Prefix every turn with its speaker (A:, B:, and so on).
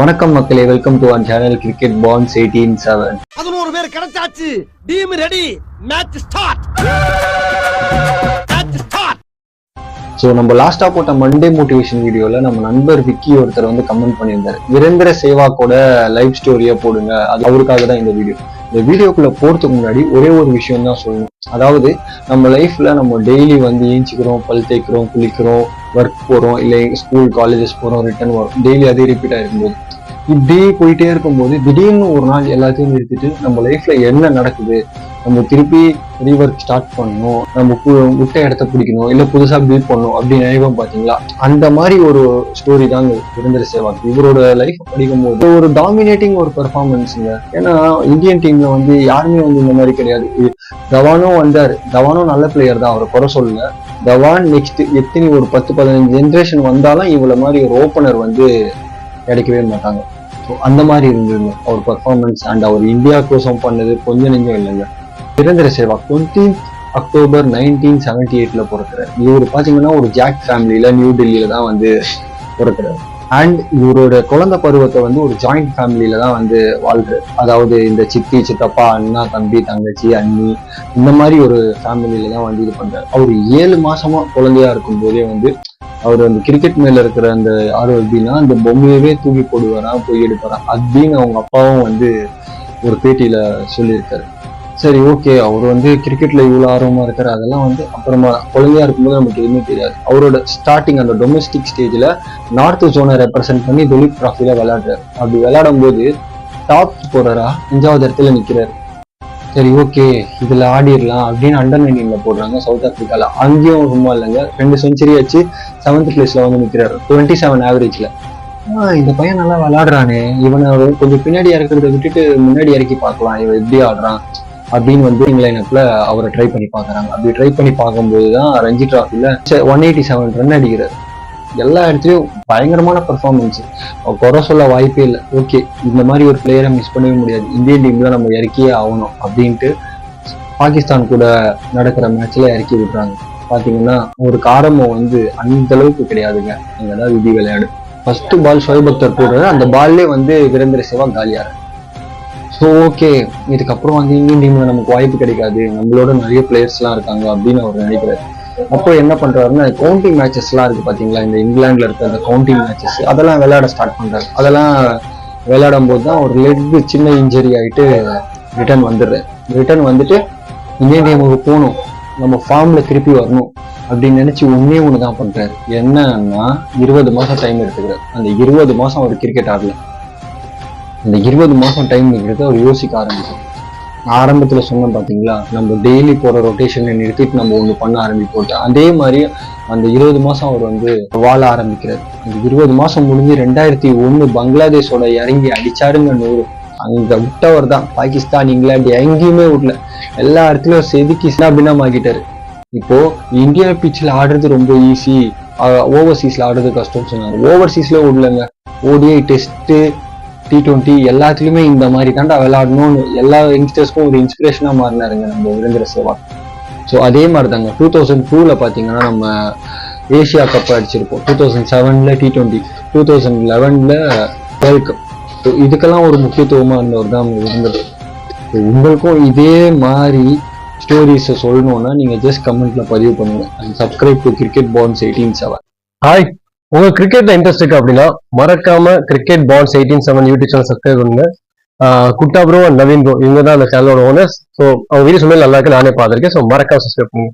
A: வணக்கம் மக்களே, welcome to our channel cricket bonds 18-7.
B: 11 பேர் கிடைச்சாச்சு. Team ready. Match start.
A: So நம்ம லாஸ்டா போட்ட மண்டே மோட்டிவேஷன் வீடியோல நம்ம நண்பர் விக்கி ஒருத்தர் வந்து கமெண்ட் பண்ணியிருந்தாரு, வீரேந்திர சேவாக்கோட லைஃப் ஸ்டோரியா போடுங்க, அது அவருக்காக தான் இந்த வீடியோ. இந்த வீடியோக்குள்ள போறதுக்கு முன்னாடி ஒரே ஒரு விஷயம் தான் சொல்லணும். அதாவது நம்ம லைஃப்ல நம்ம டெய்லி வந்து ஏஞ்சிக்கிறோம், பல் தேய்க்கிறோம், குளிக்கிறோம், ஒர்க் போறோம், இல்லை ஸ்கூல் காலேஜஸ் போறோம், ரிட்டர்ன் வரும், டெய்லி அதே ரிப்பீட் ஆயிருக்கும்போது இப்படியே போயிட்டே இருக்கும்போது திடீர்னு ஒரு நாள் எல்லாத்தையும் நிறுத்திட்டு நம்ம லைஃப்ல என்ன நடக்குது, நம்ம திருப்பி ரீவொர்க் ஸ்டார்ட் பண்ணணும், நம்ம விட்ட இடத்த பிடிக்கணும், இல்ல புதுசா பில்ட் பண்ணணும் அப்படின்னு நினைப்போம் பாத்தீங்களா. அந்த மாதிரி ஒரு ஸ்டோரி தாங்க வீரேந்திர சேவாக். இவரோட லைஃப் படிக்கும் போது ஒரு டாமினேட்டிங் ஒரு பெர்ஃபார்மன்ஸுங்க. ஏன்னா இந்தியன் டீம்ல வந்து யாருமே வந்து இந்த மாதிரி கிடையாது. தவானும் வந்தாரு, தவானும் நல்ல பிளேயர் தான், அவரை குறை சொல்லல. தவான் நெக்ஸ்ட் எத்தனை ஒரு 10-15 ஜென்ரேஷன் வந்தாலும் இவ்வளவு மாதிரி ஒரு ஓப்பனர் வந்து கிடைக்கவே மாட்டாங்க. ஸோ அந்த மாதிரி இருந்ததுங்க அவர் பர்ஃபார்மன்ஸ். அண்ட் அவர் இந்தியா கோசம் பண்ணது கொஞ்சம் நெஞ்சம் இல்லைங்க. வீரேந்திர சேவாக் 20 அக்டோபர் 1978 பிறக்கிறார். இவர் பாத்தீங்கன்னா ஒரு ஜாக் ஃபேமிலியில நியூ டெல்லியில தான் வந்து பிறக்கிறார். அண்ட் இவரோட குழந்தை பருவத்தை வந்து ஒரு ஜாயிண்ட் ஃபேமிலியில தான் வந்து வாழ்றாரு. அதாவது இந்த சித்தி, சித்தப்பா, அண்ணா, தம்பி, தங்கச்சி, அண்ணி, இந்த மாதிரி ஒரு ஃபேமிலியில தான் வந்து இது பண்றாரு. அவர் 7 மாசமா குழந்தையா இருக்கும் போதே வந்து அவர் அந்த கிரிக்கெட் மேல இருக்கிற அந்த ஆர்வம் எப்படின்னா அந்த பொம்மையவே தூக்கி போடுவாரா, போய் எடுப்பாரா அப்படின்னு அவங்க அப்பாவும் வந்து ஒரு பேட்டியில சொல்லியிருக்காரு. சரி, ஓகே, அவர் வந்து கிரிக்கெட்ல இவ்வளவு ஆர்வமா இருக்காரு, அதெல்லாம் வந்து அப்புறமா குழந்தையா இருக்கும்போது நமக்கு எதுவுமே தெரியாது. அவரோட ஸ்டார்டிங் அந்த டொமஸ்டிக் ஸ்டேஜ்ல நார்த் ஜோனை ரெப்ரசென்ட் பண்ணி துலீப் டிராஃபில விளையாடுறாரு. அப்படி விளையாடும் போது டாப் போறாரா 5வது இடத்துல நிக்கிறாரு. சரி, ஓகே, இதுல ஆடிடலாம் அப்படின்னு அண்டர் 19ல போடுறாங்க சவுத் ஆப்பிரிக்கால. அங்கேயும் சும்மா இல்லைங்க, 2 செஞ்சுரி வச்சு 7th பிளேஸ்ல வந்து நிக்கிறாரு 27 ஆவரேஜ்ல. இந்த பையன் நல்லா விளையாடுறானே, இவனை கொஞ்சம் பின்னாடி இறக்குறத விட்டுட்டு முன்னாடி இறக்கி பார்க்கலாம், இவன் எப்படி ஆடுறான் அப்படின்னு வந்து இங்கிலாந்துல அவரை ட்ரை பண்ணி பாக்குறாங்க. அப்படி ட்ரை பண்ணி பார்க்கும்போதுதான் ரஞ்சி டிராஃபில 187 ரன் அடிக்கிறாரு. எல்லா இடத்துலயும் பயங்கரமான பெர்ஃபார்மன்ஸ், குறை சொல்ல வாய்ப்பே இல்லை. ஓகே, இந்த மாதிரி ஒரு பிளேயரை மிஸ் பண்ணவே முடியாது, இந்தியன் டீம்ல நம்ம இறக்கியே ஆகணும் அப்படின்ட்டு பாகிஸ்தான் கூட நடக்கிற மேட்ச்ல இறக்கி விடுறாங்க. பாத்தீங்கன்னா ஒரு காரமும் வந்து அந்த அளவுக்கு கிடையாதுங்க. அங்கதான் விதி விளையாடு. ஃபர்ஸ்ட் பால் ஷோயப் அக்தர் போடுறாரு, அந்த பால்லே வந்து வீரேந்திர சேவாக் காலியாரு. ஸோ ஓகே, இதுக்கப்புறம் வந்து இந்தியன் டீம்ல நமக்கு வாய்ப்பு கிடைக்காது, நம்மளோட நிறைய பிளேயர்ஸ் எல்லாம் இருக்காங்க அப்படின்னு அவர் நினைக்கிறாரு. அப்போ என்ன பண்றாருன்னா கவுண்டிங் மேட்சஸ் எல்லாம் இருக்கு பாத்தீங்களா, இந்த இங்கிலாந்துல இருக்க அந்த கவுண்டிங் மேட்சஸ் அதெல்லாம் விளையாட ஸ்டார்ட் பண்றாரு. அதெல்லாம் விளையாடும் போது தான் ஒரு லெக் சின்ன இன்ஜரி ஆயிட்டு ரிட்டர்ன் வந்துடுறாரு. ரிட்டர்ன் வந்துட்டு இந்தியன் டீமுக்கு போகணும், நம்ம ஃபார்ம்ல திருப்பி வரணும் அப்படின்னு நினைச்சு ஒண்ணு தான் பண்றாரு. என்னன்னா 20 மாசம் டைம் எடுத்துக்கிறாரு. அந்த 20 மாசம் அவர் கிரிக்கெட் ஆடல. அந்த 20 மாசம் டைம் எடுத்து அவர் யோசிக்க ஆரம்பிச்சார். ஆரம்பத்துல சொன்னோம் பாத்தீங்களா, நம்ம டெய்லி போற ரொட்டேஷனை நிறுத்திட்டு நம்ம ஒண்ணு பண்ண ஆரம்பிப்போம். அதே மாதிரி அந்த 20 மாசம் அவர் வந்து வாழ ஆரம்பிக்கிறார். அந்த 20 மாசம் முடிஞ்சு 2001 பங்களாதேஷோட இறங்கி அடிச்சாருங்க 100. அங்க விட்டவர் தான் பாகிஸ்தான், இங்கிலாந்து எங்கேயுமே விடல, எல்லா இடத்துலயும் செதுக்கி பின்னம் ஆகிட்டாரு. இப்போ இந்தியா பிச்சில் ஆடுறது ரொம்ப ஈஸி, ஓவர்சீஸ்ல ஆடுறது கஷ்டம்னு சொன்னாரு. ஓவர்சீஸ்ல விடலங்க, ODI, டெஸ்ட், T20 எல்லாத்துலயுமே இந்த மாதிரி தாண்டா விளையாடணும்னு எல்லா யங்ஸ்டர்ஸ்க்கும் ஒரு இன்ஸ்பிரேஷனா மாறினாருங்க நம்ம வீரேந்திர சேவாக். ஸோ அதே மாதிரி தாங்க 2002ல பாத்தீங்கன்னா நம்ம ஏசியா கப் அடிச்சிருப்போம், 2007ல T20, 2011ல வேர்ல்ட் கப். ஸோ இதுக்கெல்லாம் ஒரு முக்கியத்துவமா இருந்தவர் தான் இருந்தது. உங்களுக்கும் இதே மாதிரி ஸ்டோரிஸை சொல்லணும்னா நீங்க ஜஸ்ட் கமெண்ட்ல பதிவு பண்ணுங்க. And subscribe to cricket bonds 18-7.
C: Hi, உங்க கிரிக்கெட்ல இன்ட்ரெஸ்ட் இருக்கு அப்படின்னா மறக்காம cricket bonds 18-7 YouTube channel subscribe பண்ணுங்க. Kutta bro and Naveen bro இவங்க தான் அந்த சேனலோட ஓனர்ஸ். ஸோ அவங்க வீடியோஸ் நல்லா இருக்கு, நானே பார்த்துருக்கேன். ஸோ மறக்காம சப்ஸ்கிரைப் பண்ணுங்க.